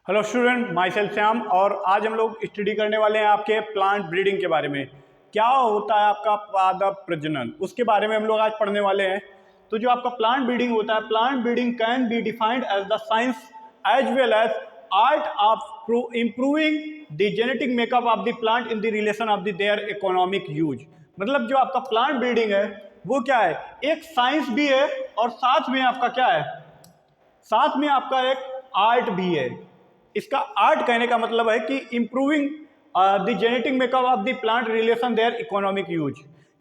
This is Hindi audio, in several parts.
Hello student, my self Shyam. और आज हम लोग स्टडी करने वाले हैं आपके प्लांट ब्रीडिंग के बारे में। क्या होता है आपका पादप प्रजनन, उसके बारे में हम लोग आज पढ़ने वाले हैं। तो जो आपका प्लांट ब्रीडिंग होता है, plant breeding can be defined as the science as well as art of improving the genetic makeup of the plant in the relation of the their economic use. मतलब जो आपका प्लांट ब्रीडिंग है वो क्या है, एक साइंस भी है और साथ में आपका क्या है, साथ में आपका एक आर्ट भी है। इसका आर्ट कहने का मतलब है कि improving the genetic makeup of the plant relation there economic use.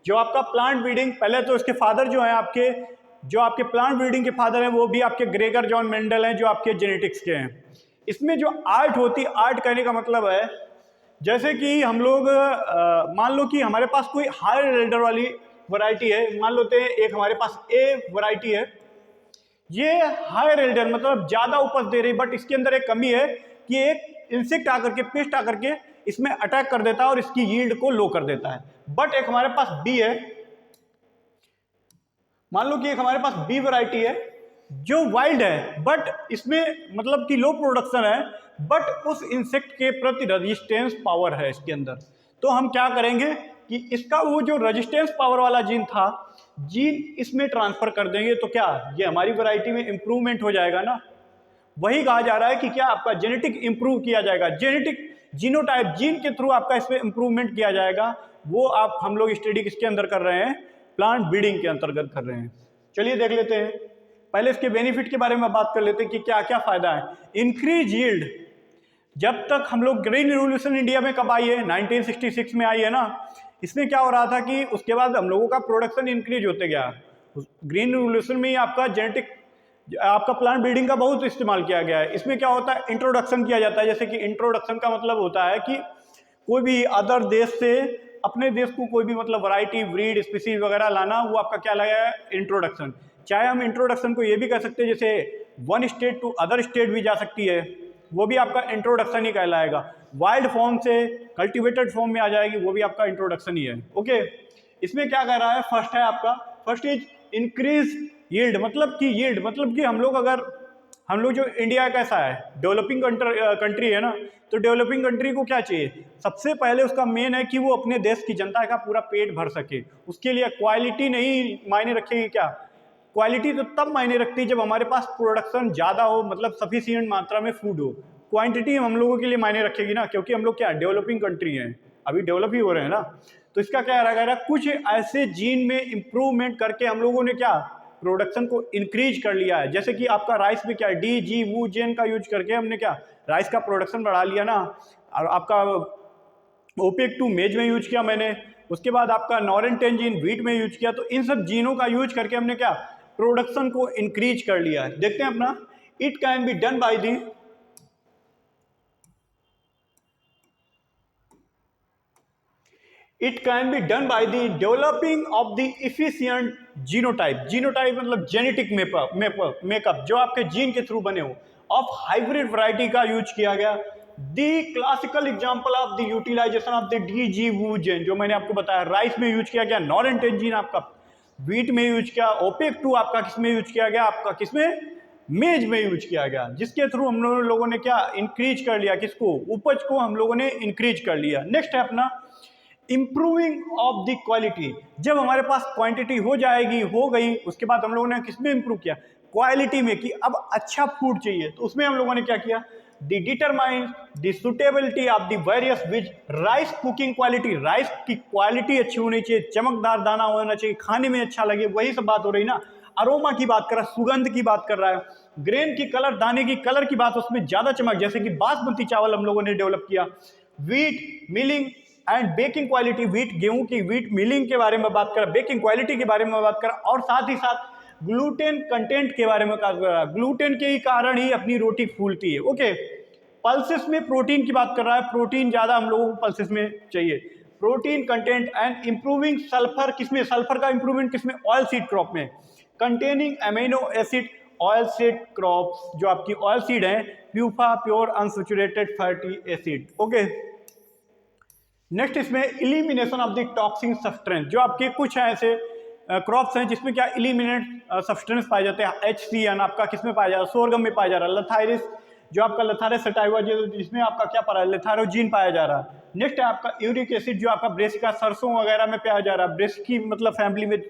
जो आपका प्लांट ब्रीडिंग, पहले तो इसके फादर जो हैं आपके, जो आपके प्लांट ब्रीडिंग के फादर हैं वो भी आपके ग्रेगर जॉन मेंडल हैं, जो आपके जेनेटिक्स के हैं। इसमें जो आर्ट होती, आर्ट कहने का मतलब है जैसे कि हम लोग मान लो कि हमारे पास कोई हायर रेल्डर वाली वैरायटी है, मान लेते हैं एक हमारे पास ए वैरायटी है। ये हायर एल्डर मतलब ज्यादा उपज दे रही, बट इसके अंदर एक कमी है कि एक इंसेक्ट आकर के, पेस्ट आकर के इसमें अटैक कर देता है और इसकी यील्ड को लो कर देता है। बट एक हमारे पास बी है, मान लो कि एक हमारे पास बी वैरायटी है जो वाइल्ड है, बट इसमें मतलब कि लो प्रोडक्शन है, बट उस इंसेक्ट के प्रति रेजिस्टेंस पावर है इसके अंदर। तो हम क्या करेंगे कि इसका वो जो रेजिस्टेंस पावर वाला जीन था, जीन इसमें ट्रांसफर कर देंगे, तो क्या ये हमारी वैरायटी में इंप्रूवमेंट हो जाएगा ना। वही कहा जा रहा है कि क्या आपका जेनेटिक इंप्रूव किया जाएगा, जेनेटिक जीनोटाइप जीन के थ्रू आपका इसमें इंप्रूवमेंट किया जाएगा। वो आप हम लोग स्टडी किसके अंदर कर रहे हैं, प्लांट ब्रीडिंग के अंतर्गत कर रहे हैं। चलिए देख लेते हैं, पहले इसके बेनिफिट के बारे में बात कर लेते हैं कि क्या क्या फायदा है। इंक्रीज यील्ड, जब तक हम लोग ग्रीन रिवोल्यूशन इंडिया में कब आई है, 1966 में आई है ना। इसमें क्या हो रहा था कि उसके बाद हम लोगों का प्रोडक्शन इंक्रीज होते गया। ग्रीन रिवोल्यूशन में ही आपका जेनेटिक, आपका प्लांट ब्रीडिंग का बहुत इस्तेमाल किया गया है। इसमें क्या होता है, इंट्रोडक्शन किया जाता है। जैसे कि इंट्रोडक्शन का मतलब होता है कि कोई भी अदर देश से अपने देश को कोई भी मतलब वैरायटी, ब्रीड, स्पीसीज वगैरह लाना, वो आपका क्या लगा है, इंट्रोडक्शन। चाहे हम इंट्रोडक्शन को ये भी कह सकते हैं जैसे one state to other state भी जा सकती है, वो भी आपका इंट्रोडक्शन ही कहलाएगा। वाइल्ड फॉर्म से कल्टिवेटेड फॉर्म में आ जाएगी, वो भी आपका इंट्रोडक्शन ही है। ओके, इसमें क्या कह रहा है, फर्स्ट है आपका, फर्स्ट इज इंक्रीज यील्ड। मतलब कि यील्ड मतलब कि हम लोग अगर, हम लोग जो इंडिया कैसा है, डेवलपिंग कंट्री है ना, तो डेवलपिंग कंट्री को क्या चाहिए, सबसे पहले उसका मेन है कि वो अपने देश की जनता का पूरा पेट भर सके। उसके लिए क्वालिटी नहीं मायने रखेगी, क्या क्वालिटी तो तब मायने रखती है जब हमारे पास प्रोडक्शन ज़्यादा हो, मतलब सफिशिएंट मात्रा में फूड हो। क्वांटिटी हम लोगों के लिए मायने रखेगी ना, क्योंकि हम लोग क्या डेवलपिंग कंट्री हैं, अभी डेवलप ही हो रहे हैं ना। तो इसका क्या रहेगा, कुछ ऐसे जीन में इंप्रूवमेंट करके हम लोगों ने क्या प्रोडक्शन को इंक्रीज कर लिया है। जैसे कि आपका राइस में क्या डी जी वू जेन का यूज करके हमने क्या राइस का प्रोडक्शन बढ़ा लिया ना। और आपका ओपेक 2 मेज में यूज किया मैंने, उसके बाद आपका नॉरेन 10 जीन व्हीट में यूज किया। तो इन सब जीनों का यूज करके हमने क्या प्रोडक्शन को इंक्रीज कर लिया है। देखते हैं अपना, it can be done by the, it can be done by the developing of the efficient genotype. Genotype मतलब जेनेटिक मेकअप जो आपके जीन के थ्रू बने हो, ऑफ हाइब्रिड वैरायटी का यूज किया गया। The classical example of the utilization of the Dee Gee Woo Gen, जो मैंने आपको बताया, राइस में यूज किया गया, नॉरेन 10 जीन आपका व्हीट में यूज किया, ओपेक 2 आपका किसमें यूज किया गया, आपका किसमें मेज में यूज किया गया, जिसके थ्रू हम लोगों ने क्या इंक्रीज कर लिया, किसको, उपज को हम लोगों ने इंक्रीज कर लिया। नेक्स्ट है अपना इंप्रूविंग ऑफ द क्वालिटी। जब हमारे पास क्वांटिटी हो जाएगी, हो गई, उसके बाद हम लोगों ने किसमें इंप्रूव किया, क्वालिटी में, कि अब अच्छा फूड चाहिए। तो उसमें हम लोगों ने क्या किया, the determine the suitability of the various which rice cooking quality. Rice की क्वालिटी अच्छी होनी चाहिए, चमकदार दाना होना चाहिए, खाने में अच्छा लगे, वही सब बात हो रही ना। अरोमा की बात कर रहा है, सुगंध की बात कर रहा है, ग्रेन की कलर, दाने की कलर की बात, उसमें ज्यादा चमक, जैसे कि बासमती चावल हम लोगों ने डेवलप किया। Wheat milling and baking quality, wheat गेहूं की व्हीट मिलिंग के बारे में बात करा, बेकिंग क्वालिटी के बारे में बात करा, और साथ ही साथ ग्लूटेन कंटेंट के बारे में बात करा। ग्लूटेन के ही कारण ही अपनी रोटी फूलती है। ओके, पल्सेस में प्रोटीन की बात कर रहा है, प्रोटीन ज्यादा हम लोगों को पल्सेस में चाहिए, protein content. And improving sulphur, किसमें, सल्फर का इंप्रूवमेंट किसमें, ऑयल सीड क्रॉप में, containing amino acid oil seed crops, जो आपकी ऑयल सीड है, PUFA pure unsaturated fatty acid. Okay, next इसमें elimination of the toxic substance. जो आपके कुछ ऐसे क्रॉप्स हैं जिसमें क्या इलिमिनेट सब्सटेंस पाए जाते हैं, HCN आपका किसमें पाया जा रहा है, सोरगम में पाया जा रहा है, लथाइरिस जो आपका लेथारस सटाइवा जिसमें आपका क्या पा रहा है, लेथारोजीन पाया जा रहा है। नेक्स्ट है आपका यूरिक एसिड जो आपका ब्रेसिका सरसों वगैरह में पाया जा रहा है। ब्रेसिकी मतलब फैमिली में,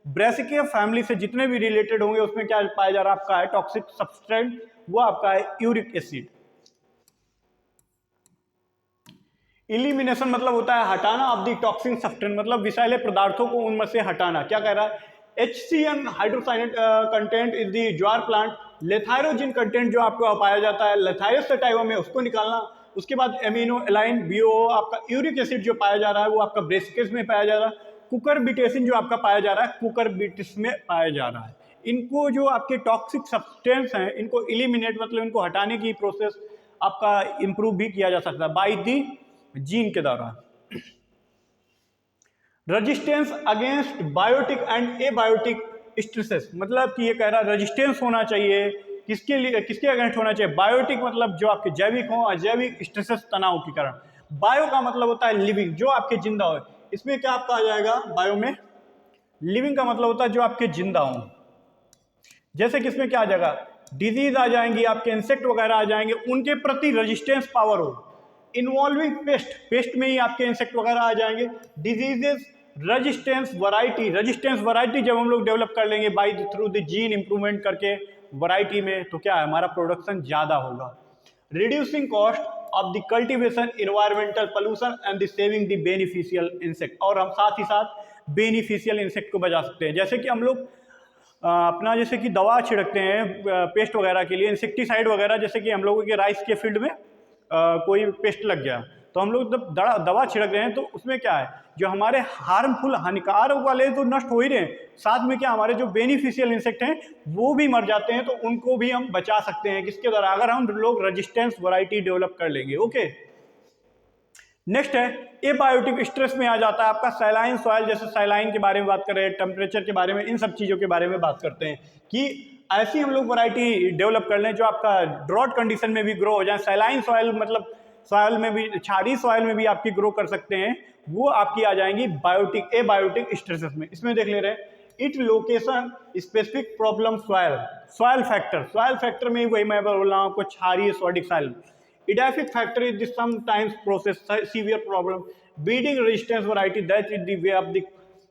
ब्रेसिकिया फैमिली से जितने भी रिलेटेड होंगे उसमें क्या पाया जा रहा है आपका है टॉक्सिक सब्सटेंस, वो आपका है यूरिक एसिड। इलिमिनेशन मतलब होता है हटाना ऑफ द टॉक्सिक सब्सटेंस, मतलब विषैले पदार्थों को उनमें से हटाना। क्या कह रहा है, HCN hydrocyanate content is the jowar plant, lathyrogen content जो आपको पाया जाता है लेथायरस सटाइवा में उसको निकालना। उसके बाद एमिनो एलाइन BO आपका यूरिक एसिड जो पाया जा रहा है वो आपका ब्रेसिकस में पाया जा रहा है। कुकरबिटेसिन जो आपका पाया जा रहा है कुकरबिटिस में पाया जा रहा है। इनको जो आपके टॉक्सिक सब्सटेंस हैं इनको इलिमिनेट मतलब इनको हटाने की प्रोसेस आपका इंप्रूव भी किया जा सकता है बाई दी जीन के द्वारा। Resistance against biotic and abiotic stresses, मतलब कि ये कह रहा है रेजिस्टेंस होना चाहिए किसके लिए, किसके अगेंस्ट होना चाहिए, बायोटिक मतलब जो आपके जैविक हो, अजैविक स्ट्रेसेस तनाव के कारण। बायो का मतलब होता है लिविंग, जो आपके जिंदा हो। इसमें क्या आपका आ जाएगा बायो में, लिविंग का मतलब होता है जो आपके जिंदा हो। जैसे कि इसमें क्या आ जाएगा, डिजीज आ जाएंगी, आपके इंसेक्ट वगैरह आ जाएंगे, उनके प्रति रेजिस्टेंस पावर हो। इन्वॉल्विंग पेस्ट, पेस्ट में ही आपके इंसेक्ट वगैरह आ जाएंगे। Diseases, resistance variety, resistance variety जब हम लोग डेवलप कर लेंगे by through the gene improvement करके वैरायटी में, तो क्या है हमारा प्रोडक्शन ज्यादा होगा। Reducing cost of the cultivation, environmental pollution and the saving the beneficial insect, और हम साथ ही साथ बेनिफिशियल इंसेक्ट को बचा सकते हैं। जैसे कि हम लोग अपना जैसे कि दवा छिड़कते हैं पेस्ट वगैरह के लिए, इंसेक्टिसाइड वगैरह, जैसे कि हम लोगों के राइस के फील्ड में कोई पेस्ट लग गया तो हम लोग जब दवा छिड़क रहे हैं तो उसमें क्या है, जो हमारे हार्मफुल हानिकारक वाले तो नष्ट हो ही रहे हैं, साथ में क्या हमारे जो बेनिफिशियल इंसेक्ट हैं वो भी मर जाते हैं, तो उनको भी हम बचा सकते हैं किसके द्वारा, अगर हम लोग रेजिस्टेंस वैरायटी डेवलप कर लेंगे। ओके, नेक्स्ट है एबायोटिक स्ट्रेस में आ जाता है आपका सैलाइन सॉइल, जैसे सैलाइन के बारे में बात कर रहे हैं, टेम्परेचर के बारे में, इन सब चीज़ों के बारे में बात करते हैं कि ऐसी हम लोग वैरायटी डेवलप कर लें जो आपका ड्रॉट कंडीशन में भी ग्रो हो जाए। सैलाइन सॉइल मतलब सॉइल में भी, क्षारीय सॉइल में भी आपकी ग्रो कर सकते हैं, वो आपकी आ जाएंगी बायोटिक एबायोटिक स्ट्रेसेस में। इसमें देख ले रहे हैं it location specific problem soil, soil factor में वही मैं बोल रहा हूँ आपको, क्षारीय sodic soil. Edaphic factor is the sometimes process severe problem breeding resistance variety that is the way of the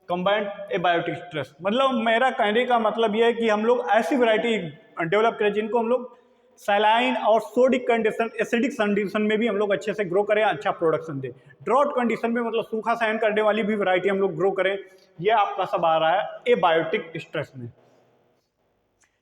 combined abiotic stress। मतलब मेरा कहने का मतलब यह है कि हम लोग ऐसी वैरायटी डेवलप करें जिनको हम लोग सैलाइन और सोडिक कंडीशन, एसिडिक कंडीशन में भी हम लोग अच्छे से ग्रो करें, अच्छा प्रोडक्शन दे। ड्रॉट कंडीशन में मतलब सूखा सहन करने वाली भी वैरायटी हम लोग ग्रो करें, यह आपका सब आ रहा है एबायोटिक स्ट्रेस में।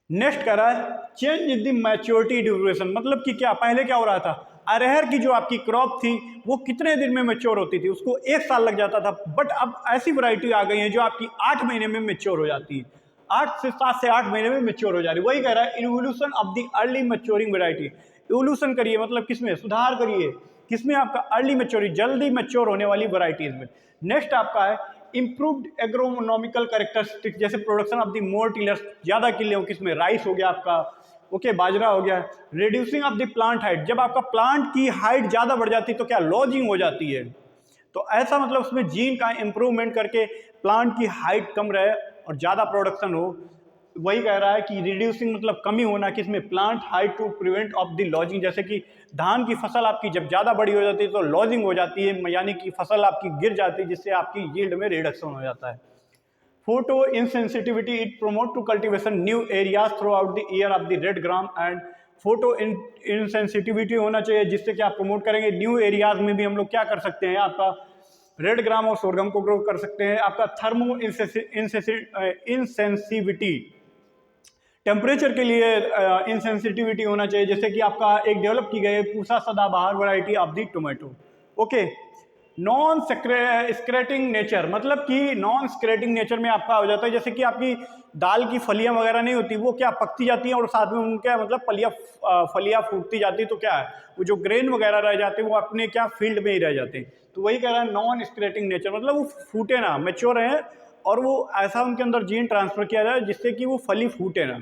नेक्स्ट कर रहा है change in the maturity duration, मतलब कि क्या पहले क्या हो रहा था, अरहर की जो आपकी क्रॉप थी वो कितने दिन में मैच्योर होती थी, उसको 1 साल लग जाता था, बट अब ऐसी वैरायटी आ गई है जो आपकी 8 महीने में मैच्योर हो जाती है, 7 से 8 महीने में मैच्योर हो जा रही है। वही कह रहा है evolution of the early maturing variety, evolution करिए मतलब किसमें, सुधार करिए किसमें, आपका अर्ली मैच्योरिंग, जल्दी मैच्योर होने वाली वैरायटीज में। नेक्स्ट आपका है इम्प्रूव्ड एग्रोनॉमिकल कैरेक्टरिस्टिक, जैसे production of the more tillers, ज्यादा किले हो किसमें, राइस हो गया आपका, ओके बाजरा हो गया। Reducing of the plant height, जब आपका प्लांट की हाइट ज्यादा बढ़ जाती है तो क्या लॉजिंग हो जाती है, तो ऐसा मतलब उसमें जीन का इंप्रूवमेंट करके प्लांट की हाइट कम रहे और ज्यादा प्रोडक्शन हो। वही कह रहा है कि रिड्यूसिंग मतलब कमी होना किसमें, plant height to prevent of the lodging, जैसे कि धान की फसल आपकी जब ज़्यादा बड़ी हो जाती है तो लॉजिंग हो जाती है, यानी कि फसल आपकी गिर जाती है जिससे आपकी यील्ड में रिडक्शन हो जाता है। Photo insensitivity, it promote to cultivation new areas throughout the year of the red gram and photo insensitivity होना चाहिए जिससे कि आप प्रमोट करेंगे न्यू एरियाज में भी हम लोग क्या कर सकते हैं, आपका रेड ग्राम और सोरगम को ग्रो कर सकते हैं। आपका थर्मो इनसेंसिविटी, टेम्परेचर के लिए इनसेंसिटिविटी होना चाहिए, जैसे कि आपका एक डेवलप की गई Pusa Sadabahar variety of the tomato. Okay, non scratching nature, मतलब कि नॉन स्क्रेटिंग नेचर में आपका हो जाता है, जैसे कि आपकी दाल की फलियां वगैरह नहीं होती, वो क्या पकती जाती हैं और साथ में उनके मतलब फलियां फूटती जाती है, तो क्या है वो जो ग्रेन वगैरह रह जाते हैं वो अपने क्या फील्ड में ही रह जाते हैं। तो वही कह रहा है नॉन स्क्रेटिंग नेचर, मतलब वो फूटे ना, मैच्योर हैं और वो ऐसा उनके अंदर जीन ट्रांसफर किया जाए जिससे कि वो फली फूटे ना,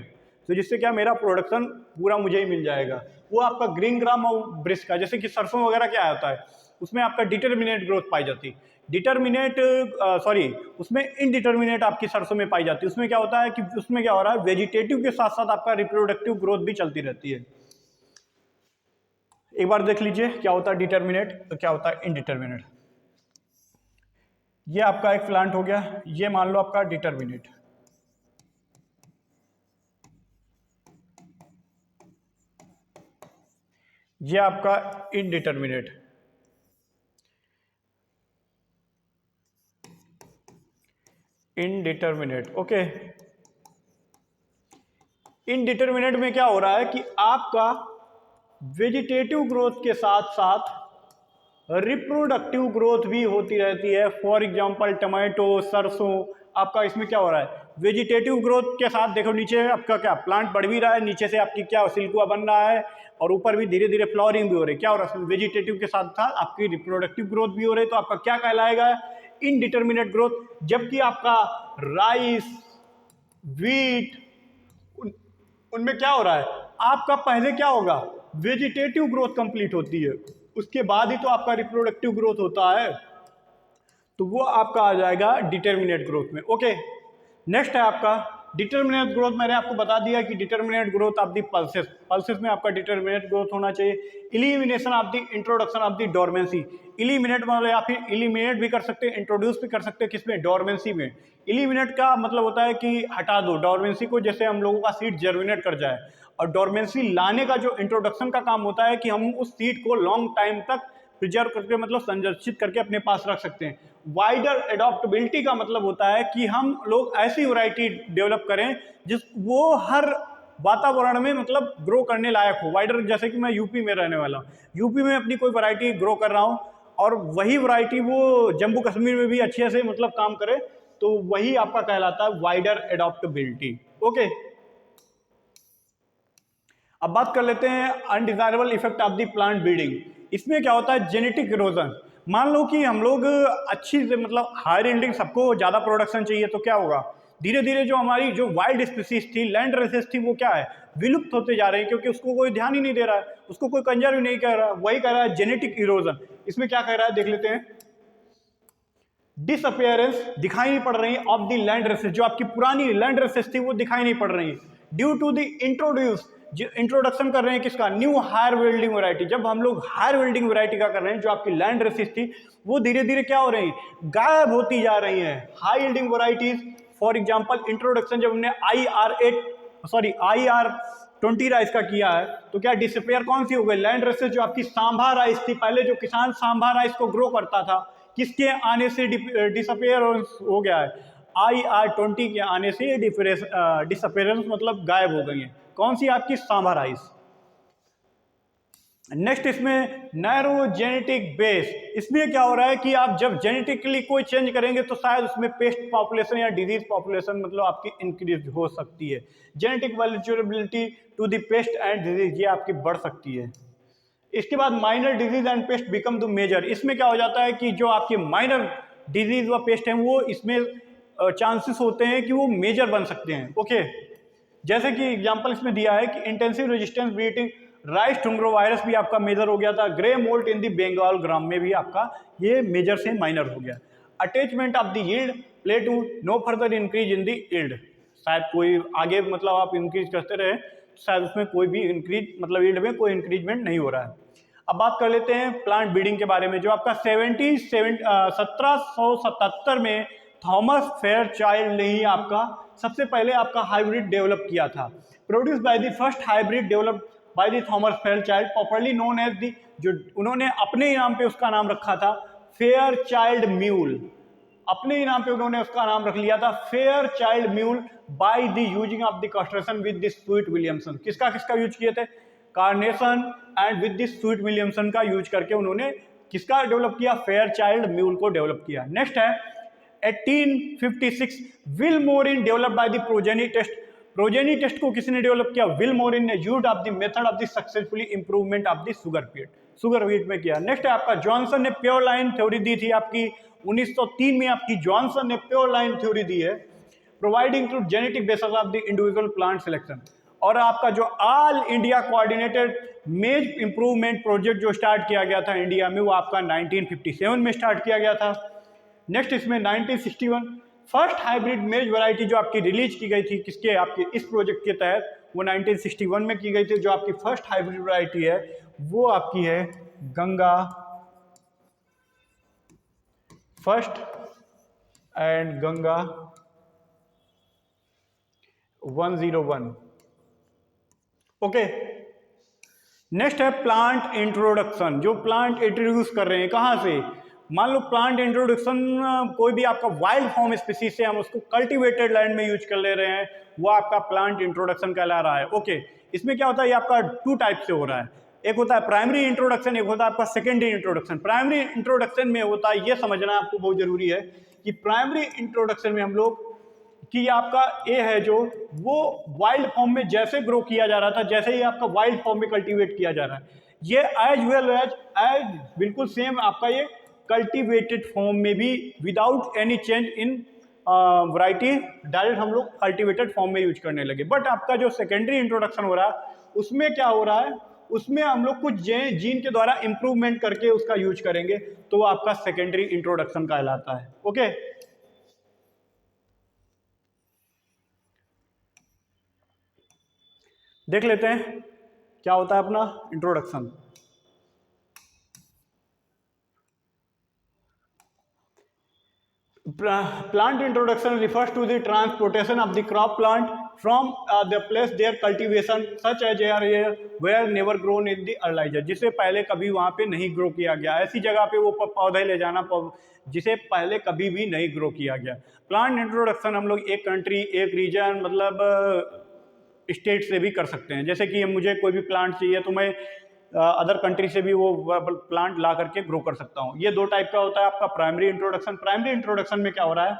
तो जिससे क्या मेरा प्रोडक्शन पूरा मुझे ही मिल जाएगा। वो आपका ग्रीन ग्राम और ब्रिस्क का, जैसे कि सरसों वगैरह क्या होता है उसमें आपका डिटर्मिनेट ग्रोथ पाई जाती है, उसमें इनडिटर्मिनेट आपकी सरसों में पाई जाती है। उसमें क्या होता है कि उसमें क्या हो रहा है, वेजिटेटिव के साथ साथ आपका रिप्रोडक्टिव ग्रोथ भी चलती रहती है। एक बार देख लीजिए क्या होता है डिटर्मिनेट तो क्या होता है इनडिटर्मिनेट। ये आपका एक प्लांट हो गया, ये मान लो आपका डिटर्मिनेट। ये आपका इनडिटर्मिनेट। Indeterminate okay. इनडिटर्मिनेट में क्या हो रहा है कि आपका वेजिटेटिव ग्रोथ के साथ साथ रिप्रोडक्टिव ग्रोथ भी होती रहती है। फॉर एग्जांपल टमाटो, सरसों, आपका इसमें क्या हो रहा है वेजिटेटिव ग्रोथ के साथ, देखो नीचे आपका क्या प्लांट बढ़ भी रहा है, नीचे से आपकी क्या सिल्कुआ बन रहा है और ऊपर भी धीरे धीरे फ्लावरिंग भी हो रही है। क्या हो रहा है वेजिटेटिव के साथ साथ आपकी रिप्रोडक्टिव ग्रोथ भी हो रही है, तो आपका क्या कहलाएगा इनडिटर्मिनेट ग्रोथ। जबकि आपका राइस, व्हीट, उनमें क्या हो रहा है आपका पहले क्या होगा वेजिटेटिव ग्रोथ कंप्लीट होती है, उसके बाद ही तो आपका रिप्रोडक्टिव ग्रोथ होता है, तो वो आपका आ जाएगा डिटर्मिनेट ग्रोथ में। ओके, नेक्स्ट है आपका डिटर्मिनेट ग्रोथ। मैंने आपको बता दिया कि determinate growth of the pulses, pulses में आपका डिटर्मिनेट ग्रोथ होना चाहिए। Elimination of the introduction of the dormancy, eliminate मतलब या फिर इलिमिनेट भी कर सकते हैं, इंट्रोड्यूस भी कर सकते हैं, किसमें डोरमेंसी में। इलिमिनेट का मतलब होता है कि हटा दो डोरमेंसी को, जैसे हम लोगों का सीड जर्मिनेट कर जाए, और डोरमेंसी लाने का जो इंट्रोडक्शन का काम होता है कि हम उस सीड को लॉन्ग टाइम तक प्रिजर्व करके मतलब संरक्षित करके अपने पास रख सकते हैं। वाइडर एडॉप्टेबिलिटी का मतलब होता है कि हम लोग ऐसी वैरायटी डेवलप करें जिस वो हर वातावरण में मतलब ग्रो करने लायक हो। वाइडर, जैसे कि मैं यूपी में रहने वाला हूँ, यूपी में अपनी कोई वैरायटी ग्रो कर रहा हूँ और वही वैरायटी वो जम्मू कश्मीर में भी अच्छे से मतलब काम करे, तो वही आपका कहलाता है वाइडर एडॉप्टेबिलिटी। ओके, अब बात कर लेते हैं undesirable effect of the plant breeding. इसमें क्या होता है जेनेटिक इरोजन। मान लो कि हम लोग अच्छी से मतलब हायर यील्डिंग, सबको ज़्यादा प्रोडक्शन चाहिए, तो क्या होगा धीरे धीरे जो हमारी जो वाइल्ड स्पीसीज थी, लैंड रेसेस थी, वो क्या है विलुप्त होते जा रहे हैं, क्योंकि उसको कोई ध्यान ही नहीं दे रहा है, उसको कोई कंजर्व नहीं कर रहा। वही कह रहा है जेनेटिक इरोजन। इसमें क्या कह रहा है देख लेते हैं। डिसअपियरेंस दिखाई नहीं पड़ रही ऑफ द लैंड रेसेस, जो आपकी पुरानी लैंड रेसेस थी वो दिखाई नहीं पड़ रही ड्यू टू द इंट्रोड्यूस, जो इंट्रोडक्शन कर रहे हैं किसका न्यू हायर वेल्डिंग वैरायटी। जब हम लोग हायर वेल्डिंग वैरायटी का कर रहे हैं, जो आपकी लैंड रेसेस थी वो धीरे धीरे क्या हो रही है गायब होती जा रही है। High yielding varieties, for example introduction जब हमने IR20 राइस का किया है, तो क्या डिसअपियर कौन सी हो गई लैंड रेसेस, जो आपकी सांभा राइस थी। पहले जो किसान सांभा राइस को ग्रो करता था, किसके आने से डिसअपियर हो गया है IR20 के आने से डिसअपियरेंस मतलब गायब हो गई है। कौन सी आपकी सांभा राइस। नेक्स्ट इसमें नैरो जेनेटिक बेस। इसमें क्या हो रहा है कि आप जब जेनेटिकली कोई चेंज करेंगे तो शायद उसमें पेस्ट पॉपुलेशन या डिजीज पॉपुलेशन मतलब आपकी इंक्रीज हो सकती है। Genetic vulnerability to the pest and disease ये आपकी बढ़ सकती है। इसके बाद minor disease and pest become the major. इसमें क्या हो जाता है कि जो आपके माइनर डिजीज व पेस्ट हैं वो इसमें चांसेस होते हैं कि वो मेजर बन सकते हैं। ओके, जैसे कि एग्जांपल इसमें दिया है कि intensive resistance breeding rice tungro virus भी आपका मेजर हो गया था। Grey mould in the Bengal gram में भी आपका ये मेजर से माइनर हो गया। Attachment of the yield plateau no further increase in the yield. शायद कोई आगे मतलब आप इंक्रीज करते रहे, शायद उसमें कोई भी इंक्रीज मतलब यील्ड में कोई इंक्रीजमेंट नहीं हो रहा है। अब बात कर लेते हैं प्लांट ब्रीडिंग के बारे में, जो आपका 1777 में थॉमस फेयरचाइल्ड ने ही आपका सबसे पहले आपका हाइब्रिड डेवलप किया था। Produce by the first hybrid develop by the Thomas Fairchild popularly known as the, जो उन्होंने अपने ही नाम पे उसका नाम रखा था फेयरचाइल्ड म्यूल। अपने ही नाम पे उन्होंने उसका नाम रख लिया था Fairchild mule by the using of the castration with the sweet Williamson. किसका किसका यूज किए थे carnation and with the sweet Williamson का यूज करके उन्होंने किसका डेवलप किया फेयरचाइल्ड म्यूल को डेवलप किया। नेक्स्ट है 1856 Vilmorin develop by the progeny test. Progeny test को किसने डेवलप किया विल्मोरिन ने used of the method of the successfully improvement of the sugar wheat में किया। नेक्स्ट है आपका जॉनसन ने प्योर लाइन थ्योरी दी थी आपकी 1903 में आपकी जॉनसन ने प्योर लाइन थ्योरी दी है providing to genetic basis of the individual plant selection. और आपका जो all India coordinated maize improvement project जो स्टार्ट किया गया था इंडिया में, वो आपका 1957 में स्टार्ट किया गया था। नेक्स्ट इसमें 1961 फर्स्ट हाइब्रिड मेज वैरायटी जो आपकी रिलीज की गई थी किसके आपके इस प्रोजेक्ट के तहत, वो 1961 में की गई थी। जो आपकी फर्स्ट हाइब्रिड वैरायटी है वो आपकी है Ganga first and Ganga 101। Okay, next है प्लांट इंट्रोडक्शन। जो प्लांट इंट्रोड्यूस कर रहे हैं कहाँ से, मान लो प्लांट इंट्रोडक्शन कोई भी आपका वाइल्ड फॉर्म स्पीसीज से हम उसको कल्टीवेटेड लैंड में यूज कर ले रहे हैं, वो आपका प्लांट इंट्रोडक्शन कहला रहा है। ओके, इसमें क्या होता है, ये आपका 2 टाइप से हो रहा है। एक होता है प्राइमरी इंट्रोडक्शन, एक होता है आपका सेकेंडरी इंट्रोडक्शन। प्राइमरी इंट्रोडक्शन में होता है, ये समझना आपको बहुत जरूरी है कि प्राइमरी इंट्रोडक्शन में हम लोग कि आपका ए है जो वो वाइल्ड फॉर्म में जैसे ग्रो किया जा रहा था, जैसे ही आपका वाइल्ड फॉर्म में कल्टीवेट किया जा रहा है, ये एज वेल एज बिल्कुल सेम आपका ये कल्टीवेटेड फॉर्म में भी विदाउट एनी चेंज इन वैरायटी डायरेक्ट हम लोग कल्टीवेटेड फॉर्म में यूज करने लगे। बट आपका जो सेकेंडरी इंट्रोडक्शन हो रहा है उसमें क्या हो रहा है, उसमें हम लोग कुछ जीन के द्वारा इंप्रूवमेंट करके उसका यूज करेंगे, तो वो आपका सेकेंडरी इंट्रोडक्शन कहलाता है। ओके, देख लेते हैं क्या होता है अपना introduction. Plant introduction refers to the transportation of the crop plant from the place their cultivation such as area where never grown in the earlier, जिसे पहले कभी वहाँ पे नहीं ग्रो किया गया, ऐसी जगह पे वो पौधे ले जाना जिसे पहले कभी भी नहीं ग्रो किया गया। प्लांट इंट्रोडक्शन हम लोग एक कंट्री एक रीजन मतलब स्टेट से भी कर सकते हैं। जैसे कि मुझे कोई भी प्लांट चाहिए तो मैं अदर कंट्री से भी वो प्लांट ला करके ग्रो कर सकता हूँ। ये 2 टाइप का होता है आपका प्राइमरी इंट्रोडक्शन। प्राइमरी इंट्रोडक्शन में क्या हो रहा है,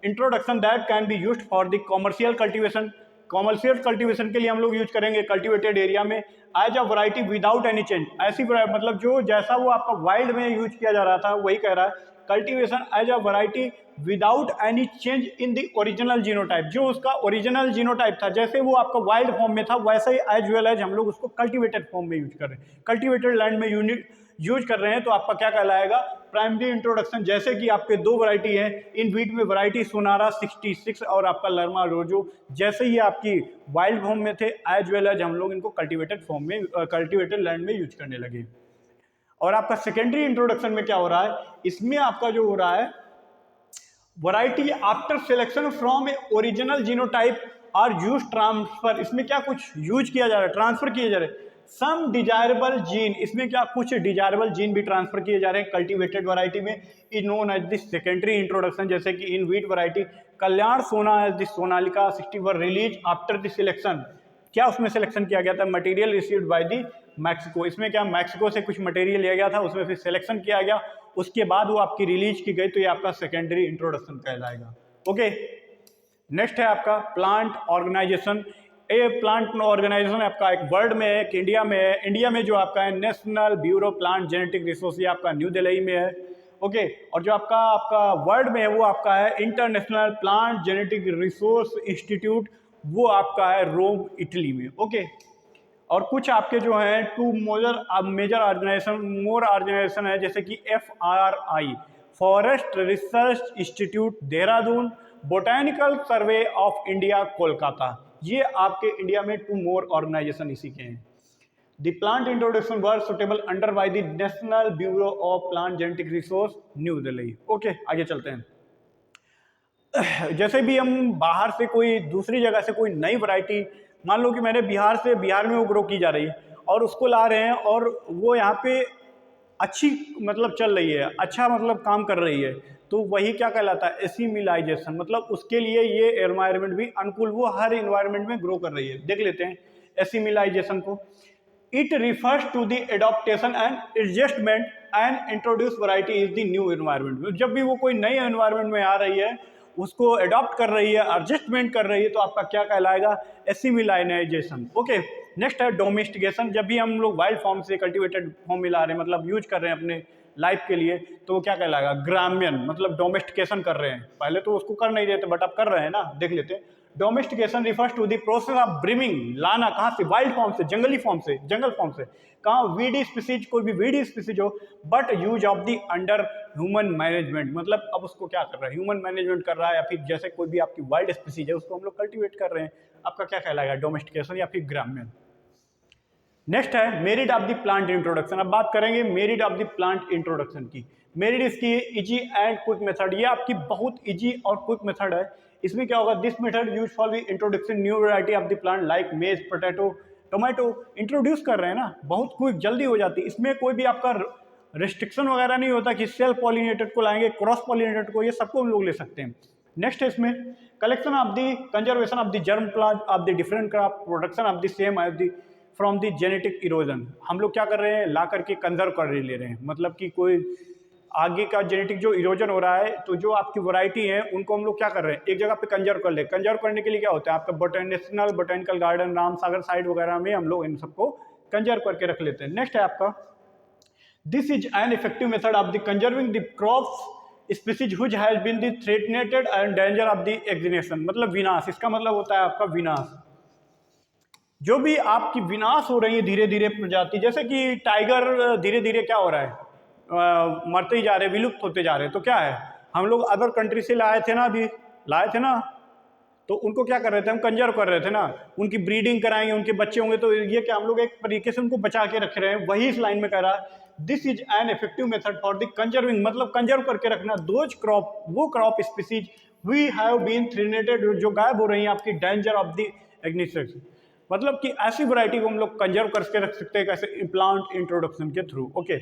introduction that can be used for the commercial cultivation. Commercial cultivation के लिए हम लोग यूज करेंगे कल्टीवेटेड एरिया में as a variety without any change. ऐसी मतलब जो जैसा वो आपका वाइल्ड में यूज किया जा रहा था वही कह रहा है, cultivation as a variety without any change in the original genotype. जो उसका ओरिजिनल जीनोटाइप था, जैसे वो आपका वाइल्ड फॉर्म में था वैसे ही एज वेल एज हम लोग उसको कल्टीवेटेड फॉर्म में यूज कर रहे हैं, कल्टीवेटेड लैंड में यूज कर रहे हैं, तो आपका क्या कहलाएगा, प्राइमरी इंट्रोडक्शन। जैसे कि आपके 2 वैरायटी हैं इन वीट में, वैरायटी सोनारा 66 और आपका लर्मा रोजो, जैसे ही आपकी वाइल्ड फॉर्म में थे एज वेल एज हम लोग इनको कल्टीवेटेड फॉर्म में कल्टीवेटेड लैंड में यूज करने लगे। और आपका सेकेंडरी इंट्रोडक्शन में क्या हो रहा है, इसमें आपका जो हो रहा है variety after selection from a original genotype are use transfer. इसमें क्या कुछ यूज किया जा रहा है, ट्रांसफर किए जा रहे हैं सम डिजायरेबल जीन। इसमें क्या कुछ डिजायरेबल जीन भी ट्रांसफर किए जा रहे हैं कल्टीवेटेड वैरायटी में, is known as the secondary introduction. जैसे कि in wheat variety Kalyan Sona as the Sonalika 61 release after the selection. क्या उसमें सिलेक्शन किया गया था, material received by the Mexico. इसमें क्या मैक्सिको से कुछ मटेरियल लिया गया था, उसमें फिर सिलेक्शन किया गया, उसके बाद वो आपकी रिलीज की गई, तो ये आपका सेकेंडरी इंट्रोडक्शन कहलाएगा। ओके, नेक्स्ट है आपका प्लांट ऑर्गेनाइजेशन। ये प्लांट ऑर्गेनाइजेशन आपका एक वर्ल्ड में है कि इंडिया में है। इंडिया में जो आपका है national bureau plant genetic resource, ये आपका न्यू दिल्ली में है। ओके, और जो आपका वर्ल्ड में है वो आपका है international plant genetic resource institute, वो आपका है रोम इटली में। ओके, और कुछ आपके जो हैं 2 मेजर ऑर्गेनाइजेशन है, जैसे कि FRI forest research institute Dehradun, botanical survey of India Kolkata. ये आपके इंडिया में 2 मोर ऑर्गेनाइजेशन इसी के हैं। The plant introduction were suitable under by the national bureau of plant genetic resource new Delhi. Okay, आगे चलते हैं। जैसे भी हम बाहर से कोई दूसरी जगह से कोई नई वैरायटी, मान लो कि मैंने बिहार में वो ग्रो की जा रही है और उसको ला रहे हैं और वो यहाँ पे अच्छी मतलब चल रही है, अच्छा मतलब काम कर रही है, तो वही क्या कहलाता है, एसिमिलाइजेशन। मतलब उसके लिए ये एनवायरनमेंट भी अनुकूल, वो हर एनवायरनमेंट में ग्रो कर रही है। देख लेते हैं एसिमिलाइजेशन को। It refers to the adaptation and adjustment and introduce variety is the new environment. जब भी वो कोई नई एनवायरनमेंट में आ रही है, उसको अडॉप्ट कर रही है, एडजस्टमेंट कर रही है, तो आपका क्या कहलाएगा, एसिमिलाइजेशन। ओके, नेक्स्ट है डोमेस्टिकेशन। जब भी हम लोग वाइल्ड फॉर्म से कल्टीवेटेड फॉर्म में ला रहे हैं, मतलब यूज कर रहे हैं अपने लाइफ के लिए, तो वो क्या कहलाएगा, ग्राम्यन। मतलब डोमेस्टिकेशन कर रहे हैं, पहले तो उसको कर नहीं रहे थे बट अब कर रहे हैं ना। देख लेते हैं, domestication refers to the process of bringing, लाना कहाँ से, वाइल्ड फॉर्म से, जंगली फॉर्म से, जंगल फॉर्म से, कहाँ वीडी स्पीसीज, कोई भी वीडी स्पीसीज हो, but use of the under human management. मतलब अब उसको क्या कर रहा है, ह्यूमन मैनेजमेंट कर रहा है, या फिर जैसे कोई भी आपकी वाइल्ड स्पीसीज है उसको हम लोग कल्टीवेट कर रहे हैं आपका क्या कहलाएगा, डोमेस्टिकेशन या फिर ग्राम्य। नेक्स्ट है merit of the plant introduction. अब बात करेंगे merit of the plant introduction की। मेरिट इसकी इजी एंड क्विक मेथड, ये आपकी बहुत इजी और क्विक मेथड है। इसमें क्या होगा, this method use for the introduction new variety of the plant like मेज, पोटैटो, टोमेटो इंट्रोड्यूस कर रहे हैं ना, बहुत क्विक जल्दी हो जाती है। इसमें कोई भी आपका रिस्ट्रिक्शन वगैरह नहीं होता कि सेल्फ पॉलिनेटेड को लाएंगे, क्रॉस पॉलिनेटेड को, ये सबको हम लोग ले सकते हैं। नेक्स्ट है इसमें collection of the conservation of the germ plant of the different crop, production of the same as the from the genetic erosion. हम लोग क्या कर रहे हैं, ला करके कंजर्व कर ले रहे हैं, मतलब कि कोई आगे का जेनेटिक जो इरोजन हो रहा है, तो जो आपकी वैरायटी है उनको हम लोग क्या कर रहे हैं, एक जगह पे कंजर्व कर ले। कंजर्व करने के लिए क्या होता है, आपका national botanical garden, Ramsagar side वगैरह में हम लोग इन सबको कंजर्व करके रख लेते हैं। नेक्स्ट है आपका this is an effective method of the conserving the crops species which has been the threatened and danger of the extinction, मतलब विनाश। इसका मतलब होता है आपका विनाश, जो भी आपकी विनाश हो रही है धीरे धीरे प्रजाति, जैसे कि टाइगर धीरे धीरे क्या हो रहा है, मरते ही जा रहे, विलुप्त होते जा रहे हैं। तो क्या है, हम लोग अदर कंट्री से लाए थे ना, अभी लाए थे ना, तो उनको क्या कर रहे थे, हम कंजर्व कर रहे थे ना, उनकी ब्रीडिंग कराएंगे, उनके बच्चे होंगे, तो ये क्या हम लोग एक तरीके से उनको बचा के रख रहे हैं। वही इस लाइन में कह रहा है this is an effective method for the conserving, मतलब कंजर्व करके रखना दोज क्रॉप, वो crop species we have been threatened, जो गायब हो रही हैं आपकी, डेंजर ऑफ द एक्सटिंक्शन, मतलब कि ऐसी वैरायटी को हम लोग कंजर्व करके रख सकते हैं, कैसे, प्लांट इंट्रोडक्शन के थ्रू। ओके,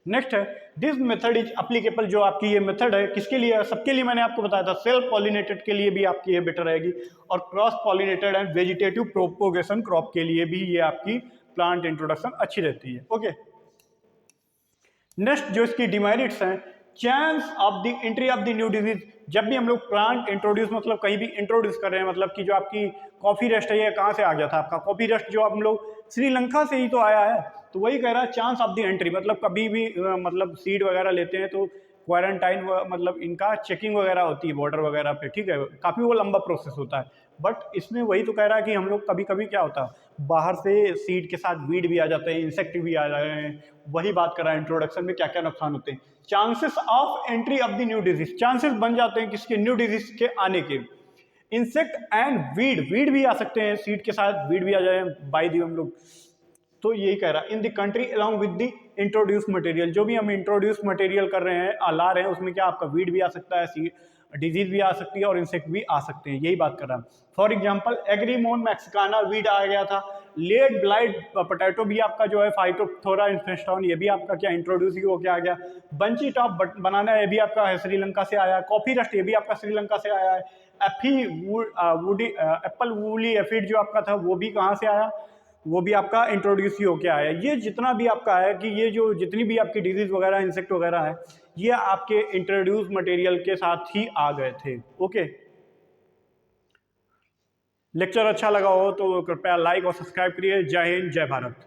नेक्स्ट है दिस मेथड इज अप्लीकेबल, जो आपकी ये मेथड है किसके लिए है, सबके लिए। मैंने आपको बताया था सेल्फ पॉलिनेटेड के लिए भी आपकी ये बेटर रहेगी, और cross pollinated and vegetative propagation crop के लिए भी ये आपकी प्लांट इंट्रोडक्शन अच्छी रहती है। ओके, नेक्स्ट जो इसकी डिमेरिट्स हैं, chance of the entry of the new disease. जब भी हम लोग प्लांट इंट्रोड्यूस, मतलब कहीं भी इंट्रोड्यूस कर रहे हैं, मतलब कि जो आपकी कॉफी रस्ट है, ये कहाँ से आ गया था आपका कॉफी रस्ट, जो हम लोग श्रीलंका से ही तो आया है। तो वही कह रहा है चांस ऑफ द एंट्री, मतलब कभी भी मतलब सीड वगैरह लेते हैं तो क्वारंटाइन, मतलब इनका चेकिंग वगैरह होती है बॉर्डर वगैरह पे, ठीक है, काफ़ी वो लंबा प्रोसेस होता है। बट इसमें वही तो कह रहा है कि हम लोग कभी कभी क्या होता है, बाहर से सीड के साथ वीड भी आ जाते हैं, इंसेक्ट भी आ जाते हैं। वही बात कर रहा है इंट्रोडक्शन में क्या क्या नुकसान होते हैं। Chances of entry of the new disease, chances बन जाते हैं किसके, न्यू डिजीज के आने के। इंसेक्ट एंड वीड भी आ सकते हैं, सीड के साथ वीड भी आ जाए बाई दी हम लोग। तो यही कह रहा है in the country along with the introduce material, जो भी हम इंट्रोड्यूस मटेरियल कर रहे हैं, ला रहे हैं, उसमें क्या आपका वीड भी आ सकता है, सीड डिजीज भी आ सकती है, और इंसेक्ट भी आ सकते हैं, यही बात कर रहा है। फॉर एग्जाम्पल एग्रीमोन मैक्सिकाना वीड आ गया था, लेट ब्लाइट पोटैटो भी आपका जो है, फाइटोप्थोरा इन्फेस्टॉन, ये भी आपका क्या इंट्रोड्यूस ही हो क्या आ गया। बंची टॉप बनाना, ये भी आपका है श्रीलंका से आया। कॉफी रस्ट, ये भी आपका श्रीलंका से आया है। एप्पल वूली एफिड जो आपका था, वो भी कहाँ से आया, वो भी आपका इंट्रोड्यूस ही होके आया। ये जितना भी आपका है कि ये जो जितनी भी आपकी डिजीज वगैरह, इंसेक्ट वगैरह है, ये आपके इंट्रोड्यूस मटेरियल के साथ ही आ गए थे। ओके, लेक्चर अच्छा लगा हो तो कृपया लाइक और सब्सक्राइब करिए। जय हिंद, जय भारत।